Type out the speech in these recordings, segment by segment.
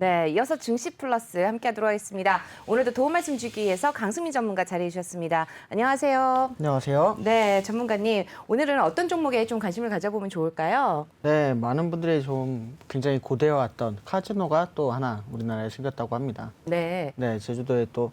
네, 이어서 증시 플러스 함께하도록 하겠습니다. 오늘도 도움 말씀 주기 위해서 강수민 전문가 자리해 주셨습니다. 안녕하세요. 안녕하세요. 네, 전문가님. 오늘은 어떤 종목에 좀 관심을 가져보면 좋을까요? 네, 많은 분들이 좀 굉장히 고대해왔던 카지노가 또 하나 우리나라에 생겼다고 합니다. 네. 네, 제주도에 또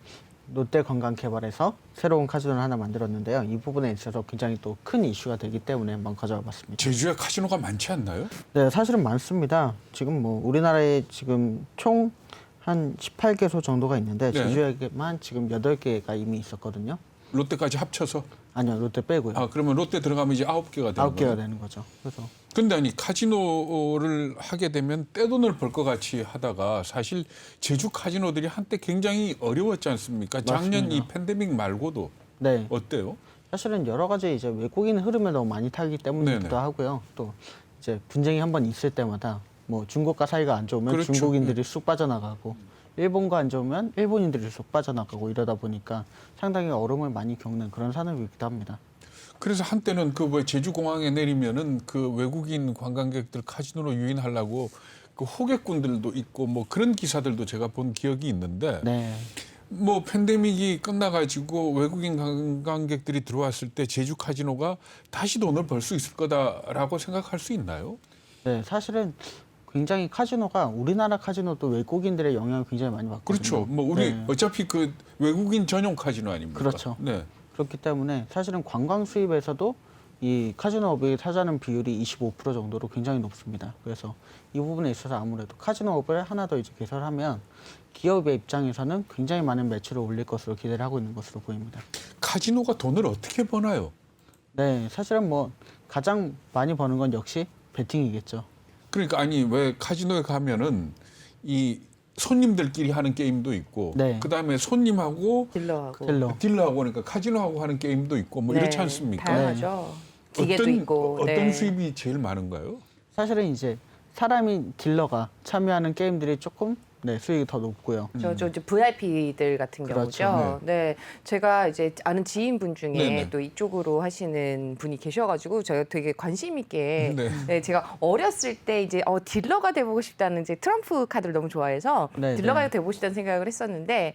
롯데관광개발에서 새로운 카지노를 하나 만들었는데요. 이 부분에 있어서 굉장히 또 큰 이슈가 되기 때문에 한번 가져와 봤습니다. 제주에 카지노가 많지 않나요? 네, 사실은 많습니다. 지금 뭐 우리나라에 지금 총 한 18개소 정도가 있는데 네. 제주에게만 지금 8개가 이미 있었거든요. 롯데까지 합쳐서? 아니요, 롯데 빼고요. 아, 그러면 롯데 들어가면 이제 9개가 되는 거예요? 9개가 되는 거죠. 그래서 근데 아니 카지노를 하게 되면 떼돈을 벌 것 같이 하다가 사실 제주 카지노들이 한때 굉장히 어려웠지 않습니까? 작년 이 맞습니다. 팬데믹 말고도 네. 어때요? 사실은 여러 가지 이제 외국인 흐름을 너무 많이 타기 때문이기도 네네. 하고요. 또 이제 분쟁이 한번 있을 때마다 뭐 중국과 사이가 안 좋으면 그렇죠. 중국인들이 쑥 빠져나가고 일본과 안 좋으면 일본인들이 쑥 빠져나가고 이러다 보니까 상당히 어려움을 많이 겪는 그런 산업이기도 합니다. 그래서 한때는 그 뭐 제주공항에 내리면은 그 외국인 관광객들 카지노로 유인하려고 그 호객꾼들도 있고 뭐 그런 기사들도 제가 본 기억이 있는데 네. 뭐 팬데믹이 끝나가지고 외국인 관광객들이 들어왔을 때 제주 카지노가 다시 돈을 벌 수 있을 거다라고 생각할 수 있나요? 네, 사실은 굉장히 카지노가 우리나라 카지노도 외국인들의 영향을 굉장히 많이 받거든요. 그렇죠. 뭐 우리 네. 어차피 그 외국인 전용 카지노 아닙니까? 그렇죠. 네. 그렇기 때문에 사실은 관광 수입에서도 이 카지노업이 차지하는 비율이 25% 정도로 굉장히 높습니다. 그래서 이 부분에 있어서 아무래도 카지노업을 하나 더 이제 개설하면 기업의 입장에서는 굉장히 많은 매출을 올릴 것으로 기대를 하고 있는 것으로 보입니다. 카지노가 돈을 어떻게 버나요? 네, 사실은 뭐 가장 많이 버는 건 역시 베팅이겠죠. 그러니까 아니 왜 카지노에 가면은 이 손님들끼리 하는 게임도 있고 네. 그다음에 손님하고 딜러하고. 딜러. 그러니까 카지노하고 하는 게임도 있고 뭐 이렇지 않습니까? 다양하죠. 기계도 있고. 어떤 네. 수입이 제일 많은가요? 사실은 이제 사람이 딜러가 참여하는 게임들이 조금 수익이 더 높고요. 저 이제 VIP들 같은 그렇죠. 경우죠. 네. 제가 이제 아는 지인분 중에 네네. 또 이쪽으로 하시는 분이 계셔가지고 제가 되게 관심 있게 네. 네, 제가 어렸을 때 이제 딜러가 돼보고 싶다는 이제 트럼프 카드를 너무 좋아해서 네, 딜러가 네. 돼보고 싶다는 생각을 했었는데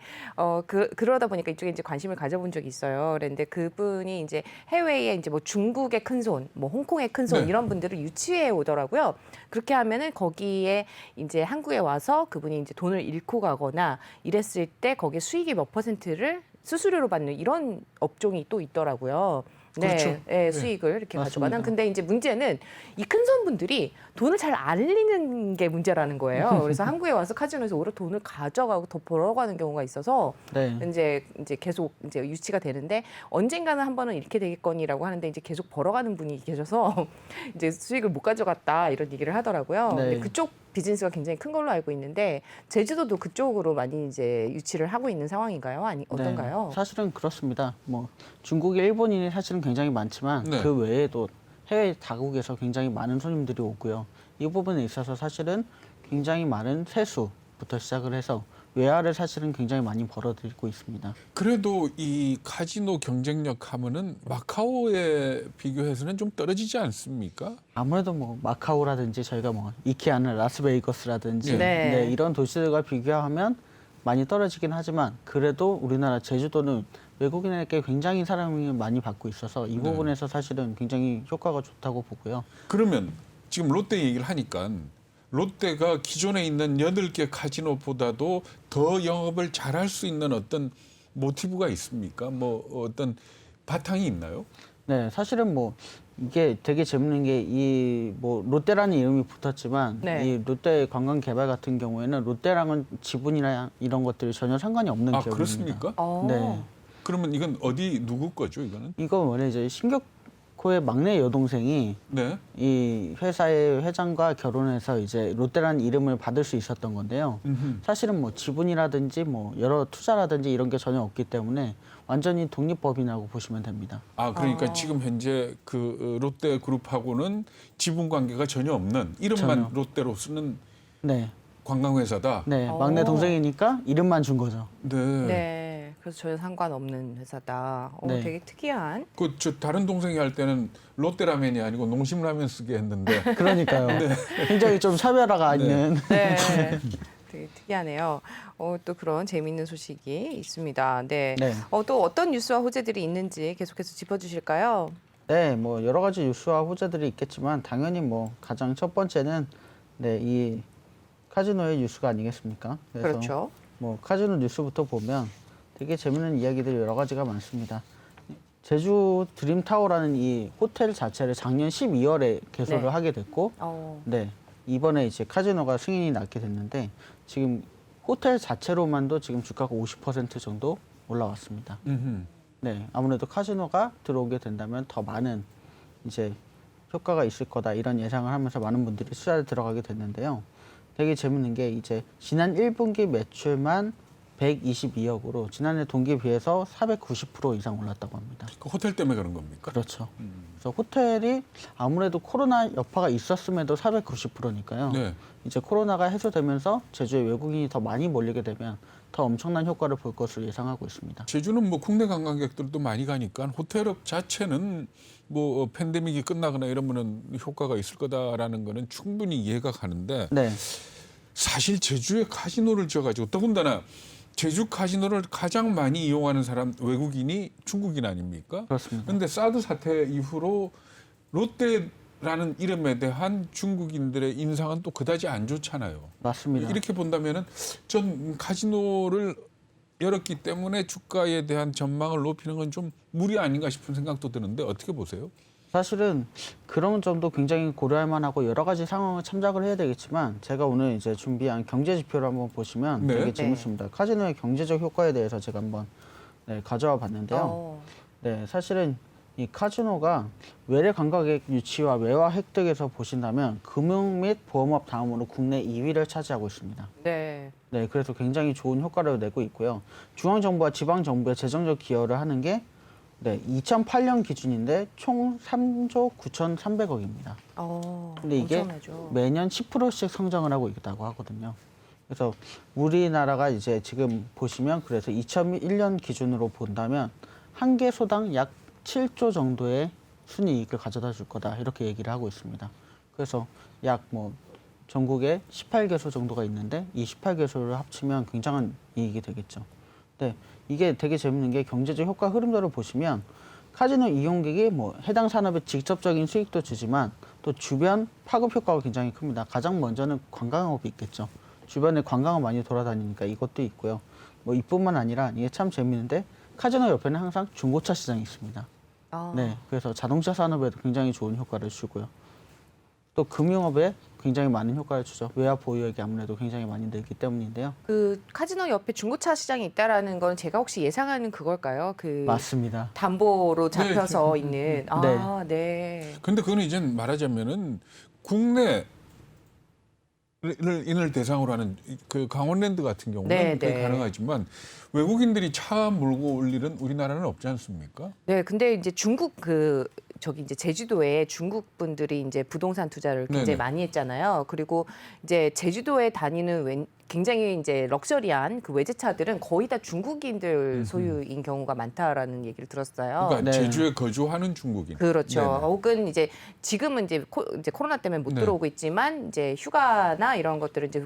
그러다 보니까 이쪽에 이제 관심을 가져본 적이 있어요. 그런데 그분이 이제 해외에 이제 뭐 중국의 큰 손, 뭐 홍콩의 큰 손 네. 이런 분들을 유치해 오더라고요. 그렇게 하면은 거기에 이제 한국에 와서 그분이 이제 돈을 잃고 가거나 이랬을 때 거기에 수익의 몇 %를 수수료로 받는 이런 업종이 또 있더라고요. 네, 그렇죠. 네, 수익을 이렇게 맞습니다. 가져가는. 근데 이제 문제는 이 큰 손분들이 돈을 잘 안 흘리는 게 문제라는 거예요. 그래서 한국에 와서 카지노에서 오히려 돈을 가져가고 더 벌어가는 경우가 있어서 네. 이제 계속 이제 유치가 되는데 언젠가는 한 번은 이렇게 되겠거니라고 하는데 이제 계속 벌어가는 분이 계셔서 이제 수익을 못 가져갔다 이런 얘기를 하더라고요. 네. 근데 그쪽 비즈니스가 굉장히 큰 걸로 알고 있는데 제주도도 그쪽으로 많이 이제 유치를 하고 있는 상황인가요? 아니 어떤가요? 네, 사실은 그렇습니다. 뭐 중국에 일본인이 사실은 굉장히 많지만 네. 그 외에도 해외 다국에서 굉장히 많은 손님들이 오고요. 이 부분에 있어서 사실은 굉장히 많은 세수부터 시작을 해서 외화를 사실은 굉장히 많이 벌어들이고 있습니다. 그래도 이 카지노 경쟁력 하면은 마카오에 비교해서는 좀 떨어지지 않습니까? 아무래도 뭐 마카오라든지 저희가 뭐 이케아는 라스베이거스라든지 네. 이런 도시들과 비교하면 많이 떨어지긴 하지만 그래도 우리나라 제주도는 외국인에게 굉장히 사랑을 많이 받고 있어서 이 부분에서 사실은 굉장히 효과가 좋다고 보고요. 그러면 지금 롯데 얘기를 하니까 롯데가 기존에 있는 8개 카지노보다도 더 영업을 잘할 수 있는 어떤 모티브가 있습니까? 뭐 어떤 바탕이 있나요? 네, 사실은 뭐 이게 되게 재밌는 게 이 뭐 롯데라는 이름이 붙었지만 네. 이 롯데 관광 개발 같은 경우에는 롯데랑은 지분이나 이런 것들이 전혀 상관이 없는 아, 기업입니다. 그렇습니까? 네. 그러면 이건 어디 누구 거죠, 이거는? 이거 원래 이제 신격호의 막내 여동생이 네. 이 회사의 회장과 결혼해서 이제 롯데라는 이름을 받을 수 있었던 건데요. 사실은 뭐 지분이라든지 뭐 여러 투자라든지 이런 게 전혀 없기 때문에 완전히 독립법인이라고 보시면 됩니다. 아, 그러니까 지금 현재 그 롯데 그룹하고는 지분 관계가 전혀 없는 이름만 전혀. 롯데로 쓰는 네, 관광회사다. 네, 막내 동생이니까 이름만 준 거죠. 네. 네. 그래서 전혀 상관없는 회사다. 네. 되게 특이한. 그 저 다른 동생이 할 때는 롯데라면이 아니고 농심라면 쓰게 했는데 그러니까요. 굉장히 좀 차별화가 있는. 네. 되게 특이하네요. 또 그런 재미있는 소식이 있습니다. 네. 네. 또 어떤 뉴스와 호재들이 있는지 계속해서 짚어주실까요? 네, 뭐 여러 가지 뉴스와 호재들이 있겠지만 당연히 뭐 가장 첫 번째는 네, 이 카지노의 뉴스가 아니겠습니까? 그래서 그렇죠. 뭐 카지노 뉴스부터 보면 되게 재밌는 이야기들이 여러 가지가 많습니다. 제주 드림타워라는 이 호텔 자체를 작년 12월에 개소를 네. 하게 됐고, 네, 이번에 이제 카지노가 승인이 났게 됐는데 지금 호텔 자체로만도 지금 주가가 50% 정도 올라왔습니다. 음흠. 네, 아무래도 카지노가 들어오게 된다면 더 많은 이제 효과가 있을 거다 이런 예상을 하면서 많은 분들이 투자를 들어가게 됐는데요. 되게 재밌는 게 이제 지난 1분기 매출만 122억으로 지난해 동기에 비해서 490% 이상 올랐다고 합니다. 그 호텔 때문에 그런 겁니까? 그렇죠. 그래서 호텔이 아무래도 코로나 여파가 있었음에도 490%니까요. 네. 이제 코로나가 해소되면서 제주에 외국인이 더 많이 몰리게 되면 더 엄청난 효과를 볼 것으로 예상하고 있습니다. 제주는 뭐 국내 관광객들도 많이 가니까 호텔업 자체는 뭐 팬데믹이 끝나거나 이러면은 효과가 있을 거다라는 거는 충분히 이해가 가는데 네, 사실 제주에 카지노를 지어가지고 더군다나 제주 카지노를 가장 많이 이용하는 사람 외국인이 중국인 아닙니까? 그렇습니다. 그런데 사드 사태 이후로 롯데라는 이름에 대한 중국인들의 인상은 또 그다지 안 좋잖아요. 맞습니다. 이렇게 본다면은 전 카지노를 열었기 때문에 주가에 대한 전망을 높이는 건 좀 무리 아닌가 싶은 생각도 드는데 어떻게 보세요? 사실은 그런 점도 굉장히 고려할 만하고 여러 가지 상황을 참작을 해야 되겠지만 제가 오늘 이제 준비한 경제 지표를 한번 보시면 네. 되게 재밌습니다. 카지노의 경제적 효과에 대해서 제가 한번 가져와 봤는데요. 네, 사실은 이 카지노가 외래 관광객 유치와 외화 획득에서 보신다면 금융 및 보험업 다음으로 국내 2위를 차지하고 있습니다. 네. 네, 그래서 굉장히 좋은 효과를 내고 있고요. 중앙정부와 지방정부의 재정적 기여를 하는 게 네, 2008년 기준인데 총 3조 9,300억입니다. 근데 이게 엄청나죠. 매년 10%씩 성장을 하고 있다고 하거든요. 그래서 우리나라가 이제 지금 보시면 그래서 2001년 기준으로 본다면 한 개 소당 약 7조 정도의 순이익을 가져다 줄 거다 이렇게 얘기를 하고 있습니다. 그래서 약 뭐 전국에 18개소 정도가 있는데 이 18개소를 합치면 굉장한 이익이 되겠죠. 네, 이게 되게 재밌는 게 경제적 효과 흐름도를 보시면 카지노 이용객이 뭐 해당 산업에 직접적인 수익도 주지만 또 주변 파급 효과가 굉장히 큽니다. 가장 먼저는 관광업이 있겠죠. 주변에 관광업 많이 돌아다니니까 이것도 있고요. 뭐 이뿐만 아니라 이게 참 재밌는데 카지노 옆에는 항상 중고차 시장이 있습니다. 네, 그래서 자동차 산업에도 굉장히 좋은 효과를 주고요. 또 금융업에 굉장히 많은 효과를 주죠. 외화 보유액이 아무래도 굉장히 많이 늘기 때문인데요. 그 카지노 옆에 중고차 시장이 있다라는 건 제가 혹시 예상하는 그걸까요? 그 맞습니다. 담보로 잡혀서 있는. 네. 근데 그거는 이제 말하자면은 국내를 인을 대상으로 하는 그 강원랜드 같은 경우는 네, 그게 네. 가능하지만 외국인들이 차 몰고 올 일은 우리나라는 없지 않습니까? 네, 근데 이제 중국 저기 이제 제주도에 중국 분들이 이제 부동산 투자를 굉장히 네네. 많이 했잖아요. 그리고 이제 제주도에 다니는 굉장히 이제 럭셔리한 그 외제차들은 거의 다 중국인들 소유인 경우가 많다라는 얘기를 들었어요. 그러니까 네. 제주에 거주하는 중국인. 그렇죠. 네네. 혹은 이제 지금은 이제 코로나 때문에 못 네. 들어오고 있지만 이제 휴가나 이런 것들은 이제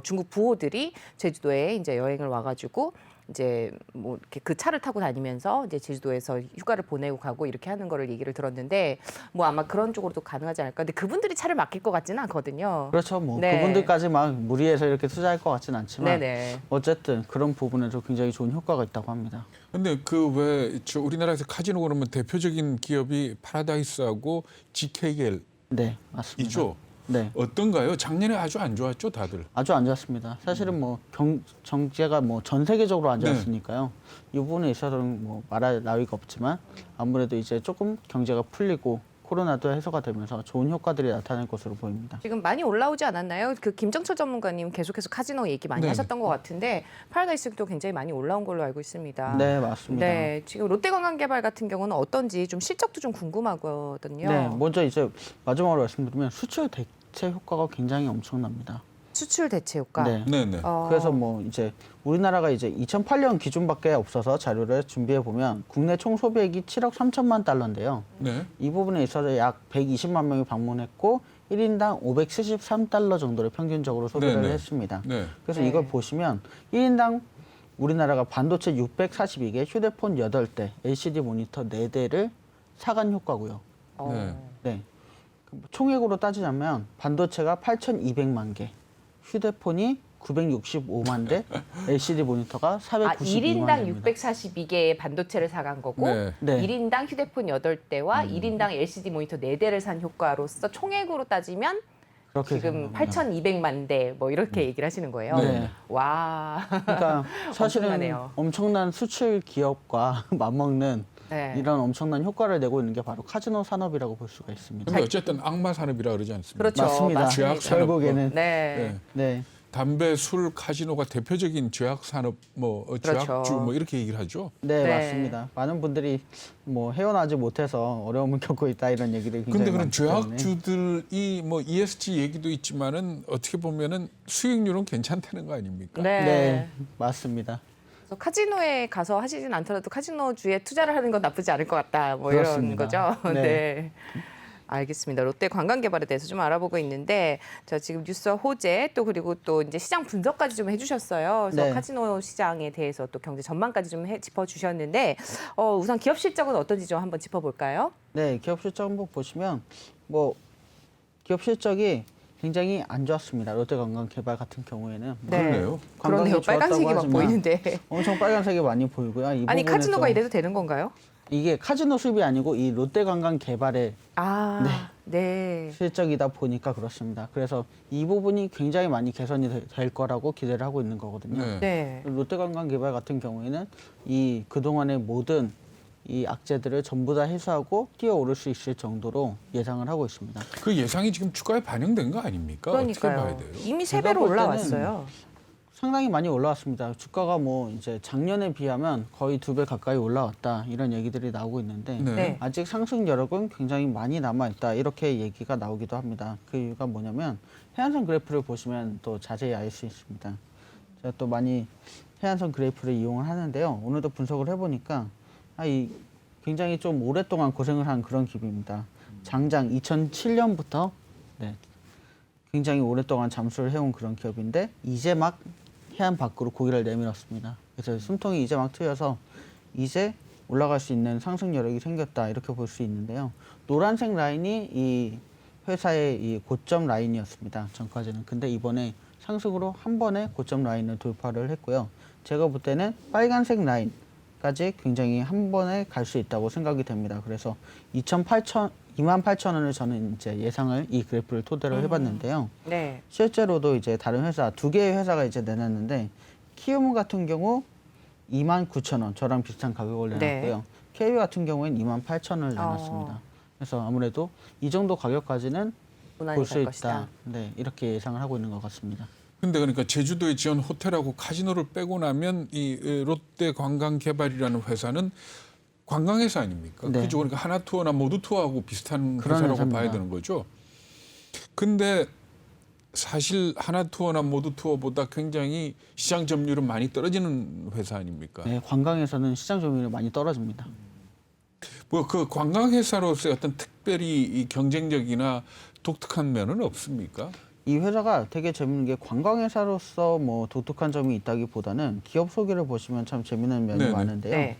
중국 부호들이 제주도에 이제 여행을 와가지고 이제 뭐 이렇게 그 차를 타고 다니면서 이제 제주도에서 휴가를 보내고 가고 이렇게 하는 거를 얘기를 들었는데 뭐 아마 그런 쪽으로도 가능하지 않을까. 근데 그분들이 차를 맡길 것 같지는 않거든요. 그렇죠. 뭐 네. 그분들까지 막 무리해서 이렇게 투자할 것 같지는 않지만 네네. 어쨌든 그런 부분에서 굉장히 좋은 효과가 있다고 합니다. 근데 그 왜 우리나라에서 카지노 그러면 대표적인 기업이 파라다이스하고 GKL 네, 맞습니다. 이죠. 네, 어떤가요? 작년에 아주 안 좋았죠, 다들. 아주 안 좋았습니다. 사실은 뭐 정제가 뭐 전 세계적으로 안 네. 좋았으니까요. 이 부분에 있어서는 뭐 말할 나위가 없지만 아무래도 이제 조금 경제가 풀리고 코로나도 해소가 되면서 좋은 효과들이 나타날 것으로 보입니다. 지금 많이 올라오지 않았나요? 그 김정철 전문가님 계속해서 카지노 얘기 많이 네네. 하셨던 것 같은데 파라다이스도 굉장히 많이 올라온 걸로 알고 있습니다. 네, 맞습니다. 네, 지금 롯데관광개발 같은 경우는 어떤지 좀 실적도 좀 궁금하거든요. 네, 먼저 이제 마지막으로 말씀드리면 수출 대체 효과가 굉장히 엄청납니다. 수출 대체 효과. 네. 네네. 그래서 뭐 이제 우리나라가 이제 2008년 기준밖에 없어서 자료를 준비해 보면 국내 총 소비액이 7억 3천만 달러인데요. 네. 이 부분에 있어서 약 120만 명이 방문했고 1인당 573달러 정도를 평균적으로 소비를 네네. 했습니다. 네. 그래서 네. 이걸 보시면 1인당 우리나라가 반도체 642개, 휴대폰 8대, LCD 모니터 4대를 사간 효과고요. 어. 네. 네. 총액으로 따지자면 반도체가 8,200만 개, 휴대폰이 965만 대, LCD 모니터가 492만 1인당 대입니다. 642개의 반도체를 사간 거고 네. 네. 1인당 휴대폰 8대와 1인당 LCD 모니터 4대를 산 효과로서 총액으로 따지면 그렇게 지금 생각합니다. 8,200만 대 뭐 이렇게 얘기를 하시는 거예요. 네. 와. 그러니까 사실은 엄청나네요. 엄청난 수출 기업과 맞먹는 네. 이런 엄청난 효과를 내고 있는 게 바로 카지노 산업이라고 볼 수가 있습니다. 근데 어쨌든 악마 산업이라 그러지 않습니까? 그렇죠. 맞습니다. 죄악 산업. 결국에는 네. 네. 담배, 술, 카지노가 대표적인 죄악 산업, 그렇죠. 죄악주 뭐 이렇게 얘기를 하죠. 네, 네. 맞습니다. 많은 분들이 뭐 헤어나지 못해서 어려움을 겪고 있다 이런 얘기를 굉장히 근데 그런 많기 때문에. 죄악주들이 뭐 ESG 얘기도 있지만은 어떻게 보면은 수익률은 괜찮다는 거 아닙니까? 네. 네, 맞습니다. 그래서 카지노에 가서 하시진 않더라도 카지노주에 투자를 하는 건 나쁘지 않을 것 같다. 뭐 그렇습니다. 이런 거죠. 네. 네. 알겠습니다. 롯데 관광개발에 대해서 좀 알아보고 있는데, 저 지금 뉴스 호재 또 그리고 또 이제 시장 분석까지 좀 해주셨어요. 그래서 네. 카지노 시장에 대해서 또 경제 전망까지 좀 짚어주셨는데, 우선 기업 실적은 어떤지 좀 한번 짚어볼까요? 네, 기업 실적 한번 보시면 뭐 기업 실적이 굉장히 안 좋았습니다. 롯데관광개발 같은 경우에는 그러네요. 관광이 그러네요. 좋았다고 빨간색이 막 하지만 보이는데. 엄청 빨간색이 많이 보이고요. 이 아니 부분에서 카지노가 이래도 되는 건가요? 이게 카지노 수입이 아니고 이 롯데관광개발의 아, 네. 실적이다 보니까 그렇습니다. 그래서 이 부분이 굉장히 많이 개선이 될 거라고 기대를 하고 있는 거거든요. 네. 네. 롯데관광개발 같은 경우에는 이 그동안의 모든 이 악재들을 전부 다 해소하고 뛰어오를 수 있을 정도로 예상을 하고 있습니다. 그 예상이 지금 주가에 반영된 거 아닙니까? 어떻게 그러니까요. 봐야 돼요? 이미 제가 3배로 볼 때는 올라왔어요. 상당히 많이 올라왔습니다. 주가가 뭐 이제 작년에 비하면 거의 2배 가까이 올라왔다 이런 얘기들이 나오고 있는데 네. 네. 아직 상승 여력은 굉장히 많이 남아 있다 이렇게 얘기가 나오기도 합니다. 그 이유가 뭐냐면 해안선 그래프를 보시면 또 자세히 알 수 있습니다. 제가 또 많이 해안선 그래프를 이용을 하는데요. 오늘도 분석을 해보니까 이 굉장히 좀 오랫동안 고생을 한 그런 기업입니다. 장장 2007년부터 굉장히 오랫동안 잠수를 해온 그런 기업인데 이제 막 해안 밖으로 고개를 내밀었습니다. 그래서 숨통이 이제 막 트여서 이제 올라갈 수 있는 상승 여력이 생겼다 이렇게 볼 수 있는데요. 노란색 라인이 이 회사의 이 고점 라인이었습니다. 전까지는. 근데 이번에 상승으로 한 번에 고점 라인을 돌파를 했고요. 제가 볼 때는 빨간색 라인까지 굉장히 한 번에 갈 수 있다고 생각이 됩니다. 그래서 28,000원을 저는 이제 예상을 이 그래프를 토대로 해봤는데요. 네. 실제로도 이제 다른 회사 2개의 회사가 이제 내놨는데 키움 같은 경우 29,000원 저랑 비슷한 가격을 네. 내놨고요. KU 같은 경우에는 28,000원을 내놨습니다. 그래서 아무래도 이 정도 가격까지는 무난히 볼 수 갈 있다. 것이다. 네, 이렇게 예상을 하고 있는 것 같습니다. 근데 그러니까 제주도에 지은 호텔하고 카지노를 빼고 나면 이 롯데관광개발이라는 회사는 관광회사 아닙니까? 네. 그죠? 그러니까 하나투어나 모두투어하고 비슷한 그런 회사라고 회사입니다. 봐야 되는 거죠. 근데 사실 하나투어나 모두투어보다 굉장히 시장 점유율은 많이 떨어지는 회사 아닙니까? 네, 관광에서는 시장 점유율이 많이 떨어집니다. 뭐 그 관광회사로서의 어떤 특별히 이 경쟁력이나 독특한 면은 없습니까? 이 회사가 되게 재밌는 게 관광회사로서 뭐 독특한 점이 있다기보다는 기업 소개를 보시면 참 재밌는 면이 네네. 많은데요. 네.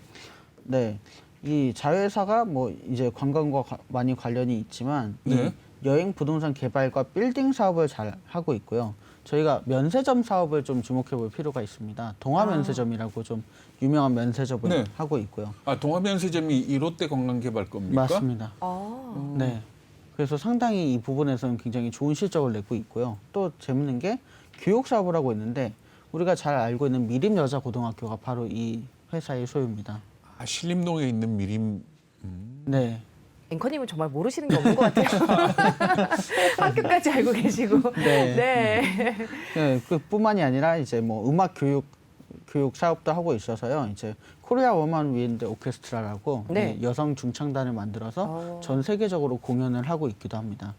네, 이 자회사가 뭐 이제 관광과 많이 관련이 있지만 네. 이 여행 부동산 개발과 빌딩 사업을 잘 하고 있고요. 저희가 면세점 사업을 좀 주목해 볼 필요가 있습니다. 동화 면세점이라고 좀 유명한 면세점을 네. 하고 있고요. 아 동화면세점이 이 롯데관광개발 겁니까? 맞습니다. 아. 네. 그래서 상당히 이 부분에서는 굉장히 좋은 실적을 내고 있고요. 또 재밌는 게 교육 사업을 하고 있는데 우리가 잘 알고 있는 미림여자고등학교가 바로 이 회사의 소유입니다. 아, 신림동에 있는 미림. 네. 앵커님은 정말 모르시는 게 없는 것 같아요. 학교까지 알고 계시고. 네. 네. 네, 그뿐만이 아니라 이제 뭐 음악 교육 사업도 하고 있어서요. 이제 코리아 워먼 윈드 오케스트라라고 네. 여성 중창단을 만들어서 전 세계적으로 공연을 하고 있기도 합니다.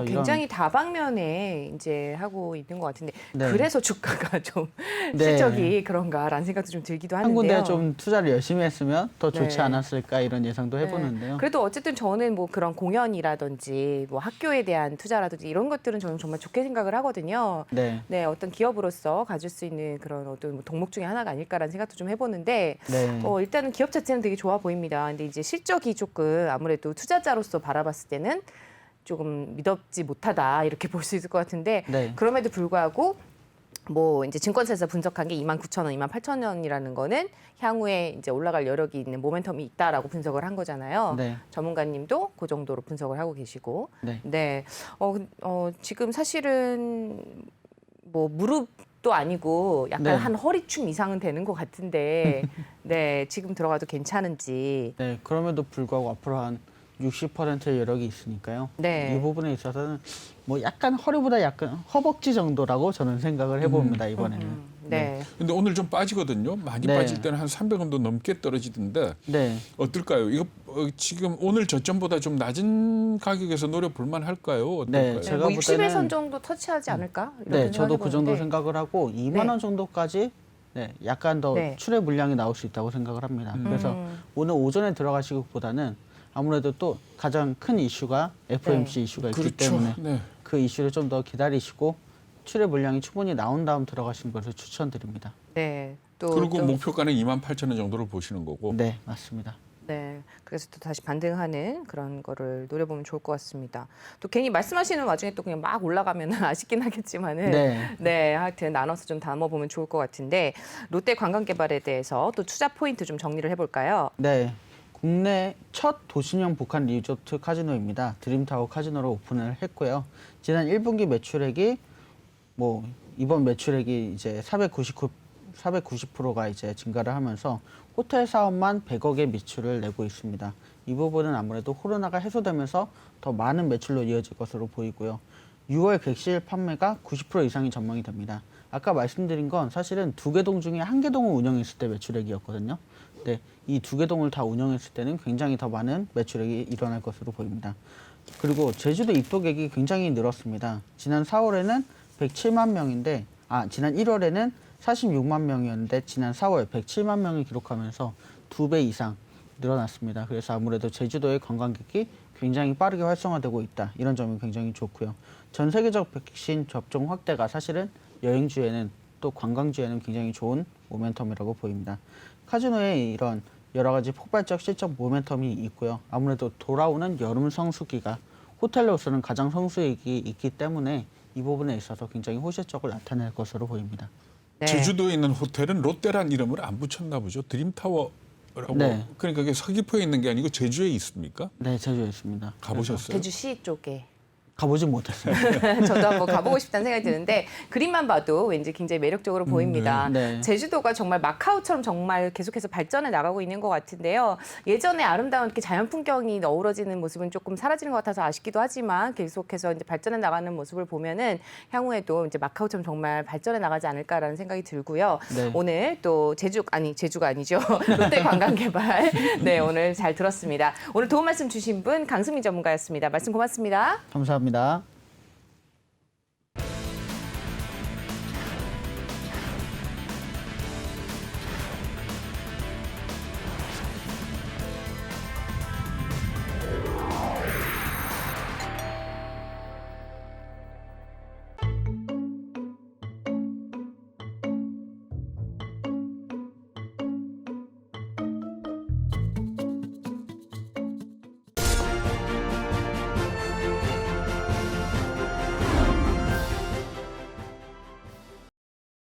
그래서 굉장히 다방면에 이제 하고 있는 것 같은데 네. 그래서 주가가 좀 네. 실적이 그런가라는 생각도 좀 들기도 한 하는데요. 군데 좀 투자를 열심히 했으면 더 좋지 네. 않았을까 이런 예상도 네. 해보는데요. 그래도 어쨌든 저는 뭐 그런 공연이라든지 뭐 학교에 대한 투자라든지 이런 것들은 저는 정말 좋게 생각을 하거든요. 네, 네, 어떤 기업으로서 가질 수 있는 그런 어떤 뭐 동목 중에 하나가 아닐까라는 생각도 좀 해보는데 네, 일단은 기업 자체는 되게 좋아 보입니다. 근데 이제 실적이 조금 아무래도 투자자로서 바라봤을 때는 조금 믿었지 못하다 이렇게 볼 수 있을 것 같은데 네. 그럼에도 불구하고 뭐 이제 증권사에서 분석한 게 29,000원, 28,000원이라는 거는 향후에 이제 올라갈 여력이 있는 모멘텀이 있다라고 분석을 한 거잖아요. 네. 전문가님도 그 정도로 분석을 하고 계시고, 네. 네, 지금 사실은 뭐 무릎도 아니고 약간 네. 한 허리춤 이상은 되는 것 같은데, 네, 지금 들어가도 괜찮은지. 네, 그럼에도 불구하고 앞으로 한 60%의 여력이 있으니까요. 네. 이 부분에 있어서는 뭐 약간 허리보다 약간 허벅지 정도라고 저는 생각을 해봅니다 이번에는. 네. 근데 오늘 좀 빠지거든요. 많이 네. 빠질 때는 한 300원도 넘게 떨어지던데 네, 어떨까요? 이거 지금 오늘 저점보다 좀 낮은 가격에서 노려볼 만할까요? 어떨까요? 네, 제가 뭐 볼 60의 때는- 선 정도 터치하지 않을까? 네, 이렇게 저도 그 정도 생각해보는데. 생각을 하고 2만 원 정도까지 네, 약간 더 네. 출회 물량이 나올 수 있다고 생각을 합니다. 그래서 오늘 오전에 들어가시기보다는 아무래도 또 가장 큰 이슈가 FOMC 이슈가 있기 그렇죠. 때문에 네. 그 이슈를 좀 더 기다리시고 출회 물량이 충분히 나온 다음 들어가시는 것을 추천드립니다. 네. 또 그리고 좀- 목표가는 28,000원 정도로 보시는 거고. 네, 맞습니다. 네. 그래서 또 다시 반등하는 그런 거를 노려보면 좋을 것 같습니다. 또 괜히 말씀하시는 와중에 또 그냥 막 올라가면 아쉽긴 하겠지만은 네. 하여튼 나눠서 좀 담아보면 좋을 것 같은데 롯데 관광개발에 대해서 또 투자 포인트 좀 정리를 해볼까요? 네. 국내 첫 도시형 북한 리조트 카지노입니다. 드림타워 카지노를 오픈을 했고요. 지난 1분기 매출액이 뭐 이번 매출액이 이제 490%가 이제 증가를 하면서 호텔 사업만 100억의 매출을 내고 있습니다. 이 부분은 아무래도 코로나가 해소되면서 더 많은 매출로 이어질 것으로 보이고요. 6월 객실 판매가 90% 이상이 전망이 됩니다. 아까 말씀드린 건 사실은 2개 동 중에 1개 동을 운영했을 때 매출액이었거든요. 네, 이 2개 동을 다 운영했을 때는 굉장히 더 많은 매출액이 일어날 것으로 보입니다. 그리고 제주도 입도객이 굉장히 늘었습니다. 지난 4월에는 107만 명인데, 지난 1월에는 46만 명이었는데 지난 4월 107만 명을 기록하면서 2배 이상 늘어났습니다. 그래서 아무래도 제주도의 관광객이 굉장히 빠르게 활성화되고 있다. 이런 점이 굉장히 좋고요. 전 세계적 백신 접종 확대가 사실은 여행주에는 또 관광주에는 굉장히 좋은 모멘텀이라고 보입니다. 카지노에 이런 여러 가지 폭발적 실적 모멘텀이 있고요. 아무래도 돌아오는 여름 성수기가 호텔로서는 가장 성수익이 있기 때문에 이 부분에 있어서 굉장히 호실적을 나타낼 것으로 보입니다. 네. 제주도에 있는 호텔은 롯데란 이름을 안 붙였나 보죠. 드림타워라고. 네. 그러니까 그게 서귀포에 있는 게 아니고 제주에 있습니다. 네, 제주에 있습니다. 가보셨어요? 제주시 쪽에. 가보진 못했어요. 저도 한번 가보고 싶다는 생각이 드는데 그림만 봐도 왠지 굉장히 매력적으로 보입니다. 네. 제주도가 정말 마카오처럼 정말 계속해서 발전해 나가고 있는 것 같은데요. 예전에 아름다운 이렇게 자연 풍경이 어우러지는 모습은 조금 사라지는 것 같아서 아쉽기도 하지만 계속해서 이제 발전해 나가는 모습을 보면은 향후에도 이제 마카오처럼 정말 발전해 나가지 않을까라는 생각이 들고요. 네. 오늘 또 제주가 아니죠. 롯데 관광개발 네 오늘 잘 들었습니다. 오늘 도움 말씀 주신 분 강승민 전문가였습니다. 말씀 고맙습니다. 감사합니다.